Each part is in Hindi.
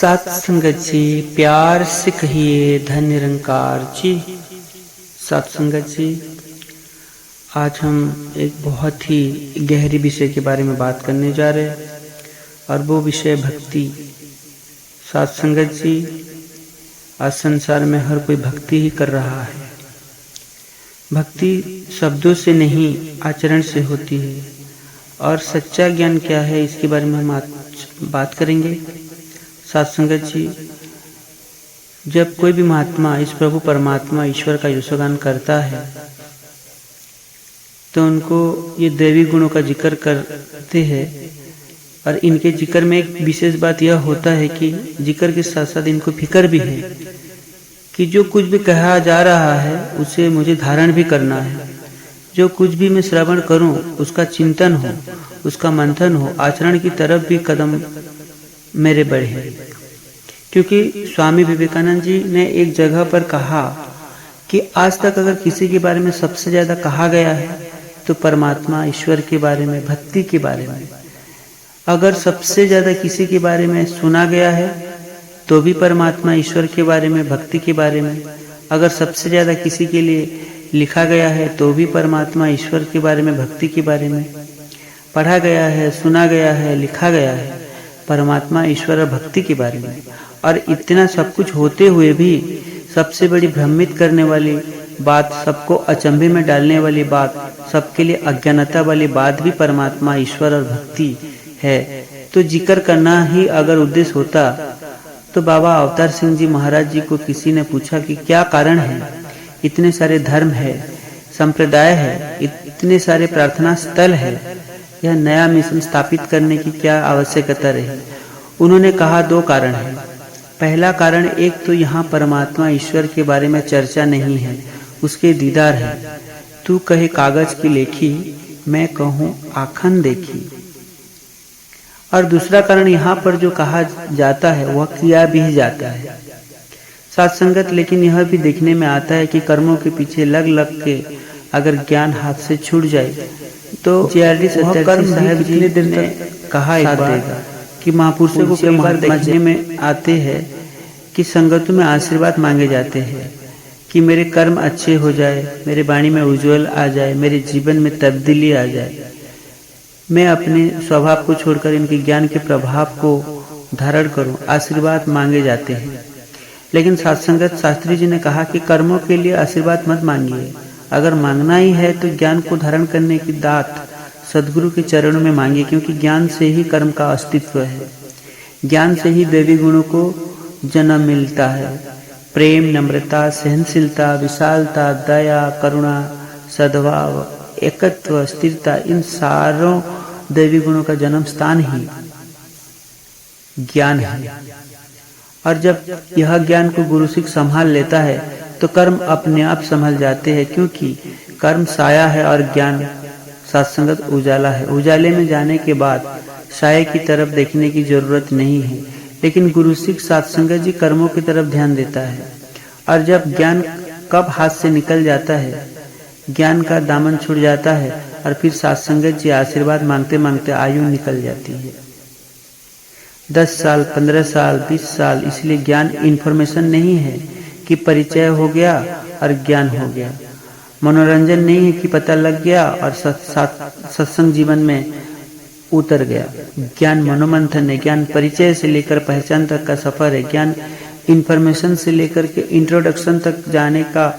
सत्संगत जी प्यार से कहिए धन निरंकार जी। सत्संगत जी, आज हम एक बहुत ही गहरी विषय के बारे में बात करने जा रहे हैं और वो विषय भक्ति। सत्संगत जी, आज संसार में हर कोई भक्ति ही कर रहा है। भक्ति शब्दों से नहीं आचरण से होती है और सच्चा ज्ञान क्या है इसके बारे में हम आज बात करेंगे। सत्संगत जी, जब कोई भी महात्मा इस प्रभु परमात्मा ईश्वर का यशोगान करता है तो उनको ये दैवी गुणों का जिक्र करते हैं और इनके जिक्र में एक विशेष बात यह होता है कि जिक्र के साथ साथ इनको फिक्र भी है कि जो कुछ भी कहा जा रहा है उसे मुझे धारण भी करना है। जो कुछ भी मैं श्रवण करूं उसका चिंतन हो, उसका मंथन हो, आचरण की तरफ भी कदम मेरे बढ़े। क्योंकि स्वामी विवेकानंद जी ने एक जगह पर कहा कि आज तक अगर किसी के बारे में सबसे ज्यादा कहा गया है तो परमात्मा ईश्वर के बारे में, भक्ति के बारे में। अगर सबसे ज्यादा किसी के बारे में सुना गया है तो भी परमात्मा ईश्वर के बारे में, भक्ति के बारे में। अगर सबसे ज्यादा किसी के लिए लिखा गया है तो भी परमात्मा ईश्वर के बारे में, भक्ति के बारे में। पढ़ा गया है, सुना गया है, लिखा गया है परमात्मा ईश्वर और भक्ति के बारे में। और इतना सब कुछ होते हुए भी सबसे बड़ी भ्रमित करने वाली बात, सबको अचंभे में डालने वाली बात, सबके लिए अज्ञानता वाली बात भी परमात्मा ईश्वर और भक्ति है। तो जिक्र करना ही अगर उद्देश्य होता तो बाबा अवतार सिंह जी महाराज जी को किसी ने पूछा कि क्या कारण है, इतने सारे धर्म है, संप्रदाय है, इतने सारे प्रार्थना स्थल है, यह नया मिशन स्थापित करने की क्या आवश्यकता रही। उन्होंने कहा दो कारण है। पहला कारण, एक तो यहाँ परमात्मा ईश्वर के बारे में चर्चा नहीं है, उसके दीदार है। तू कहे कागज की लेखी, मैं कहूँ आखन देखी। और दूसरा कारण, यहाँ पर जो कहा जाता है वह किया भी जाता है। सत्संगत, लेकिन यह भी देखने में आता है कि कर्मों के पीछे लग लग के अगर ज्ञान हाथ से छूट जाए तो JRD सत्यार्थी साहब जितने दिन तक कहा एक बार कि महापुरुषों को कई बार देखने में आते हैं कि संगतों में आशीर्वाद मांगे जाते हैं कि मेरे कर्म अच्छे हो जाए, मेरे वाणी में उज्ज्वल आ जाए, मेरे जीवन में तब्दीली आ जाए, मैं अपने स्वभाव को छोड़कर इनके ज्ञान के प्रभाव को धारण करूं। आशीर्वाद मांगे जाते हैं। लेकिन सत्संगत शास्त्री जी ने कहा कि कर्मों के लिए आशीर्वाद मत मांगिए। अगर मांगना ही है तो ज्ञान को धारण करने की दात सदगुरु के चरणों में मांगिए, क्योंकि ज्ञान से ही कर्म का अस्तित्व है। ज्ञान से ही दैवी गुणों को जन्म मिलता है। प्रेम, नम्रता, सहनशीलता, विशालता, दया, करुणा, सद्भाव, एकत्व, स्थिरता, इन सारों दैवी गुणों का जन्म स्थान ही ज्ञान है। और जब यह ज्ञान को गुरु सिख संभाल लेता है तो कर्म अपने आप संभल जाते हैं, क्योंकि कर्म साया है और ज्ञान सत्संगत उजाला है। उजाले में जाने के बाद साये की तरफ देखने की जरूरत नहीं है, लेकिन गुरु सिख सत्संगत जी कर्मों की तरफ ध्यान देता है। और जब ज्ञान कब हाथ से निकल जाता है, ज्ञान का दामन छूट जाता है और फिर सत्संगत जी आशीर्वाद मांगते मांगते आयु निकल जाती है। 10 साल, 15 साल, 20 साल। इसलिए ज्ञान इंफॉर्मेशन नहीं है कि परिचय हो गया और ज्ञान हो गया। मनोरंजन नहीं है कि पता लग गया और सत्संग जीवन में उतर गया। ज्ञान मनोमंथन है। ज्ञान परिचय से लेकर पहचान तक का सफर है। ज्ञान इंफॉर्मेशन से लेकर के इंट्रोडक्शन तक जाने का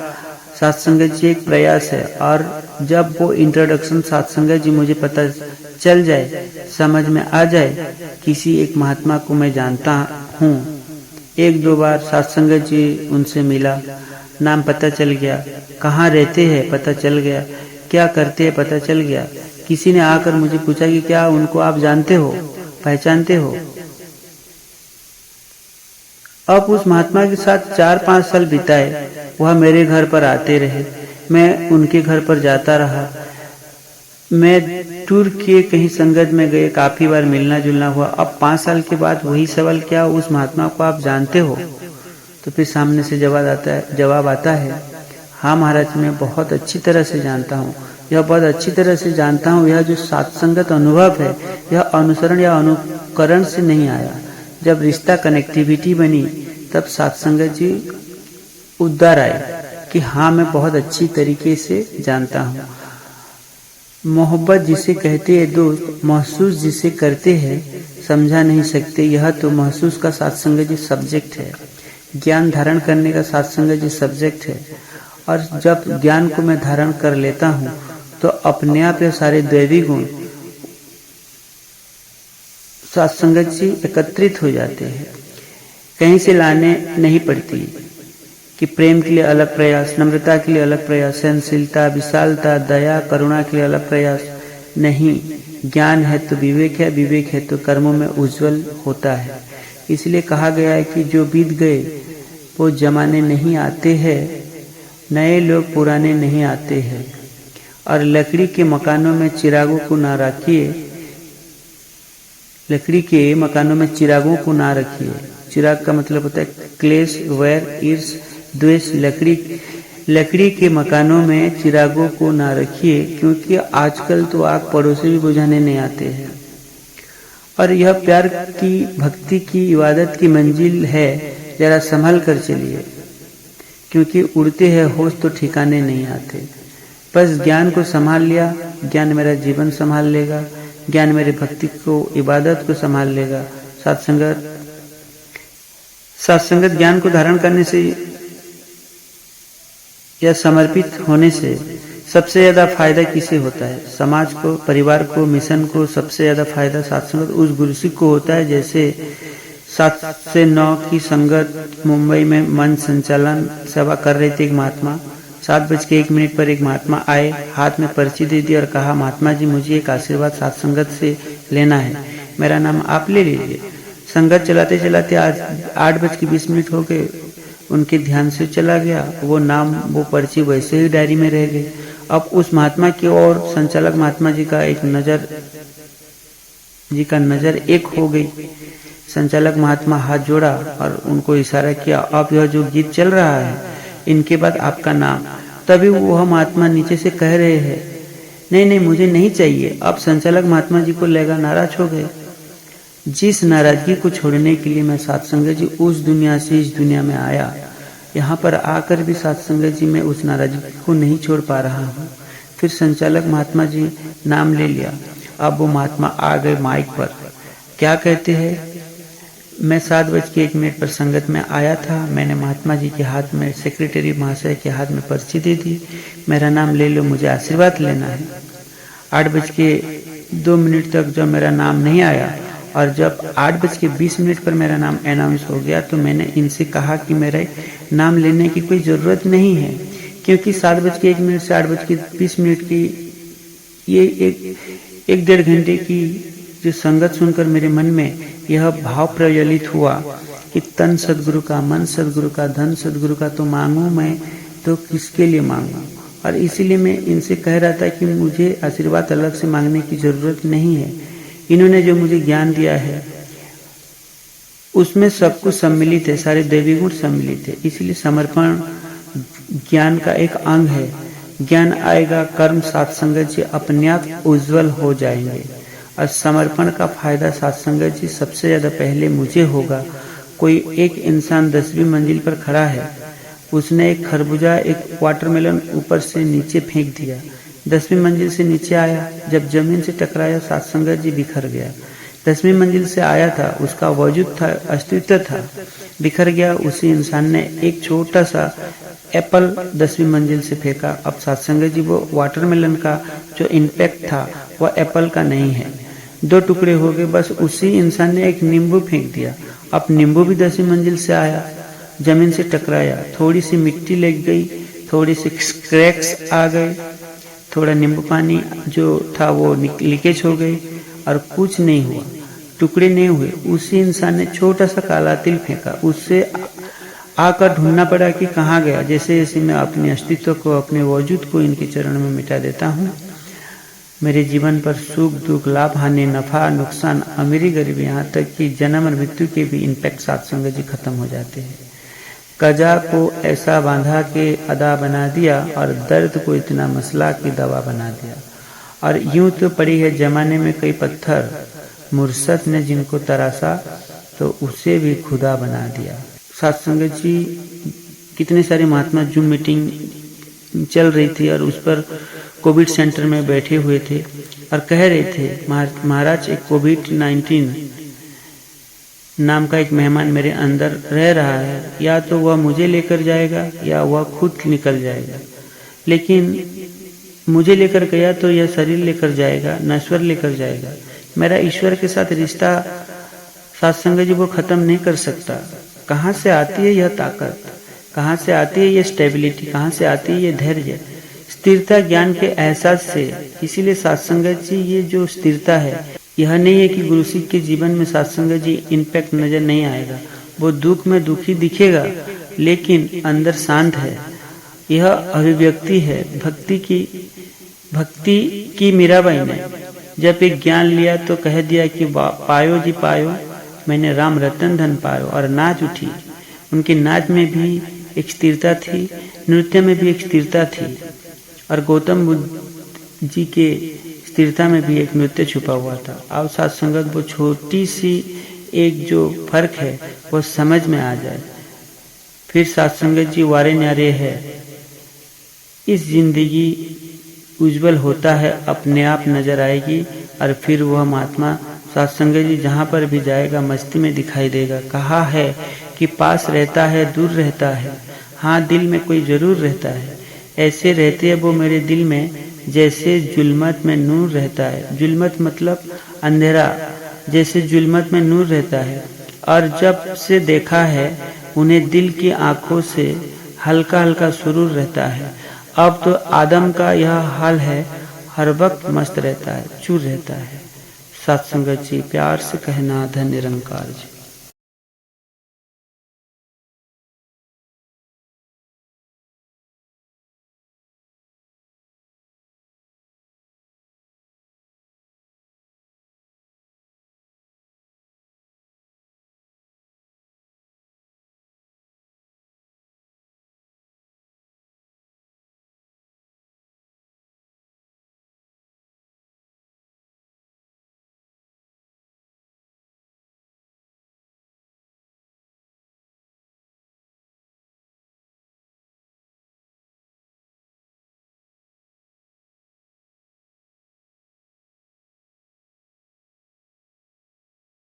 सत्संगत जी एक प्रयास है। और जब वो इंट्रोडक्शन सत्संगत जी मुझे पता चल जाए, समझ में आ जाए, किसी एक महात्मा को मैं जानता हूँ, 1-2 बार सत्संगत जी उनसे मिला, नाम पता चल गया, कहाँ रहते हैं पता चल गया, क्या करते हैं पता चल गया। किसी ने आकर मुझे पूछा कि क्या उनको आप जानते हो, पहचानते हो। अब उस महात्मा के साथ 4-5 साल बिताए। वह मेरे घर पर आते रहे, मैं उनके घर पर जाता रहा। मैं टूर किए, कहीं संगत में गए, काफी बार मिलना जुलना हुआ। अब 5 साल के बाद वही सवाल, क्या उस महात्मा को आप जानते हो? तो फिर सामने से जवाब आता है, हाँ महाराज, मैं बहुत अच्छी तरह से जानता हूँ, यह बहुत अच्छी तरह से जानता हूँ। यह जो सत्संगत अनुभव है, यह अनुसरण या अनुकरण से नहीं आया, जब रिश्ता कनेक्टिविटी बनी तब सत्संगत जी उद्धार आए कि हाँ मैं बहुत अच्छी तरीके से जानता हूँ। मोहब्बत जिसे कहते हैं दोस्त, महसूस जिसे करते हैं समझा नहीं सकते, यह तो महसूस का सत्संगत जी सब्जेक्ट है, ज्ञान धारण करने का सत्संगत जी सब्जेक्ट है। और जब ज्ञान को मैं धारण कर लेता हूँ तो अपने आप ये सारे दैवी गुण सत्संगत जी एकत्रित हो जाते हैं, कहीं से लाने नहीं पड़ती कि प्रेम के लिए अलग प्रयास, नम्रता के लिए अलग प्रयास, सहनशीलता, विशालता, दया, करुणा के लिए अलग प्रयास नहीं। ज्ञान है तो विवेक है, विवेक है तो कर्मों में उज्जवल होता है। इसलिए कहा गया है कि जो बीत गए वो जमाने नहीं आते हैं, नए लोग पुराने नहीं आते हैं। और लकड़ी के मकानों में चिरागों को ना रखिए, लकड़ी के मकानों में चिरागों को ना रखिए। चिराग का मतलब होता है क्लेश, वैर, ईर्ष, द्वेष। लकड़ी के मकानों में चिरागों को ना रखिए, क्योंकि आजकल तो आग पड़ोसी भी बुझाने नहीं आते हैं। और यह प्यार की, भक्ति की, इबादत की मंजिल है, जरा संभल कर चलिए, क्योंकि उड़ते हैं होश तो ठिकाने नहीं आते। बस ज्ञान को संभाल लिया, ज्ञान मेरा जीवन संभाल लेगा, ज्ञान मेरे भक्ति को, इबादत को संभाल लेगा। सत्संगत ज्ञान को धारण करने से या समर्पित होने से सबसे ज्यादा फायदा किसे होता है? समाज को, परिवार को, मिशन को सबसे ज्यादा फायदा सत्संगत उस गुरु सिख को होता है। जैसे 7 से 9 की संगत मुंबई में मन संचालन सेवा कर रहे थे। एक महात्मा 7:01 पर एक महात्मा आए, हाथ में पर्ची दे दी और कहा, महात्मा जी मुझे एक आशीर्वाद सत्संगत से लेना है, मेरा नाम आप ले लीजिए। संगत चलाते चलाते आज 8:20 हो गए, उनके ध्यान से चला गया वो नाम, वो पर्ची वैसे ही डायरी में रह गई। अब उस महात्मा की ओर संचालक महात्मा जी का नजर एक हो गई। संचालक महात्मा हाथ जोड़ा और उनको इशारा किया, अब यह जो गीत चल रहा है इनके बाद आपका नाम। तभी वह महात्मा नीचे से कह रहे हैं, नहीं नहीं मुझे नहीं चाहिए। अब संचालक महात्मा जी को लगा, नाराज हो गए। जिस नाराजगी को छोड़ने के लिए मैं सत्संगत जी उस दुनिया से इस दुनिया में आया, यहाँ पर आकर भी सत्संगत जी मैं उस नाराजगी को नहीं छोड़ पा रहा हूँ। फिर संचालक महात्मा जी नाम ले लिया। अब वो महात्मा आ गए माइक पर, क्या कहते हैं, मैं 7:01 पर संगत में आया था, मैंने महात्मा जी के हाथ में, सेक्रेटरी महाशय के हाथ में पर्ची दे दी, मेरा नाम ले लो, मुझे आशीर्वाद लेना है। 8:02 तक जब मेरा नाम नहीं आया और जब 8:20 पर मेरा नाम अनाउंस हो गया तो मैंने इनसे कहा कि मेरे नाम लेने की कोई ज़रूरत नहीं है, क्योंकि 7:01 से 8:20 की ये एक 1.5 घंटे की जो संगत सुनकर मेरे मन में यह भाव प्रज्वलित हुआ कि तन सदगुरु का, मन सदगुरु का, धन सदगुरु का तो मांगू मैं तो किसके लिए मांगू। और इसीलिए मैं इनसे कह रहा था कि मुझे आशीर्वाद अलग से मांगने की जरूरत नहीं है। इन्होंने जो मुझे ज्ञान दिया है उसमें सब कुछ सम्मिलित है, सारे दैवी गुण सम्मिलित है। इसलिए समर्पण ज्ञान का एक अंग है। ज्ञान आएगा, कर्म सत्संगत जी अपने आप उज्जवल हो जाएंगे। और समर्पण का फायदा सत्संगत जी सबसे ज्यादा पहले मुझे होगा। कोई एक इंसान 10वीं मंजिल पर खड़ा है, उसने एक खरबूजा, एक वाटरमेलन ऊपर से नीचे फेंक दिया, 10वीं मंजिल से नीचे आया, जब जमीन से टकराया सत्संगत जी बिखर गया। 10वीं मंजिल से आया था, उसका वजूद था, अस्तित्व था, बिखर गया। उसी इंसान ने एक छोटा सा एप्पल 10वीं मंजिल से फेंका। अब सत्संगत जी वो वाटरमेलन का जो इम्पैक्ट था वह एप्पल का नहीं है, 2 टुकड़े हो गए। बस उसी इंसान ने एक नींबू फेंक दिया। अब नींबू भी 10वीं मंजिल से आया, जमीन से टकराया, थोड़ी सी मिट्टी लग गई, थोड़ी सी क्रैक्स आ गए, थोड़ा नींबू पानी जो था वो लीकेज हो गई और कुछ नहीं हुआ, टुकड़े नहीं हुए। उसी इंसान ने छोटा सा काला तिल फेंका, उससे आकर ढूंढना पड़ा कि कहाँ गया। जैसे जैसे मैं अपने अस्तित्व को, अपने वजूद को इनके चरण में मिटा देता हूँ, मेरे जीवन पर सुख दुख, लाभ हानि, नफा नुकसान, अमीरी गरीबी, यहाँ तक कि जन्म और मृत्यु के भी इम्पैक्ट सत्संगत जी खत्म हो जाते हैं। कजा को ऐसा बांधा के अदा बना दिया और दर्द को इतना मसला की दवा बना दिया। और यूं तो पड़ी है जमाने में कई पत्थर, मुर्शद ने जिनको तराशा, तो उसे भी खुदा बना दिया। साथ संगत जी, कितने सारे महात्मा जूम मीटिंग चल रही थी और उस पर कोविड सेंटर में बैठे हुए थे और कह रहे थे, महाराज एक कोविड-19 नाम का एक मेहमान मेरे अंदर रह रहा है, या तो वह मुझे लेकर जाएगा या वह खुद निकल जाएगा, लेकिन मुझे लेकर गया तो यह शरीर लेकर जाएगा, नश्वर लेकर जाएगा। मेरा ईश्वर के साथ रिश्ता सत्संग जी वो खत्म नहीं कर सकता। कहाँ से आती है यह ताकत, कहाँ से आती है यह स्टेबिलिटी, कहाँ से आती है यह धैर्य, स्थिरता ज्ञान के एहसास से। इसीलिए सत्संग जी ये जो स्थिरता है, यह नहीं है कि गुरु सिख के जीवन में सत्संग जी इम्पैक्ट नजर नहीं आएगा, वो दुख में दुखी दिखेगा लेकिन अंदर शांत है। यह अभिव्यक्ति है भक्ति की। मीराबाई ने जब एक ज्ञान लिया तो कह दिया कि पायो जी पायो, मैंने राम रतन धन पायो, और नाच उठी। उनके नाच में भी एक स्थिरता थी, नृत्य में भी एक स्थिरता थी, और गौतम बुद्ध जी के स्थिरता में भी एक नृत्य छुपा हुआ था। अब साथ संगत वो छोटी सी एक जो फर्क है वो समझ में आ जाए, फिर साथ संगत जी वारे न्यारे है। इस जिंदगी उज्जवल होता है, अपने आप नजर आएगी, और फिर वह महात्मा सत्संग जी जहाँ पर भी जाएगा मस्ती में दिखाई देगा। कहा है कि पास रहता है दूर रहता है, हाँ दिल में कोई जरूर रहता है। ऐसे रहते हैं वो मेरे दिल में जैसे जुल्मत में नूर रहता है। जुल्मत मतलब अंधेरा, जैसे जुल्मत में नूर रहता है। और जब से देखा है उन्हें दिल की आंखों से हल्का हल्का सुरूर रहता है। अब तो आदम का यह हाल है, हर वक्त मस्त रहता है, चूर रहता है। सत्संग जी प्यार से कहना धन्य निरंकार जी।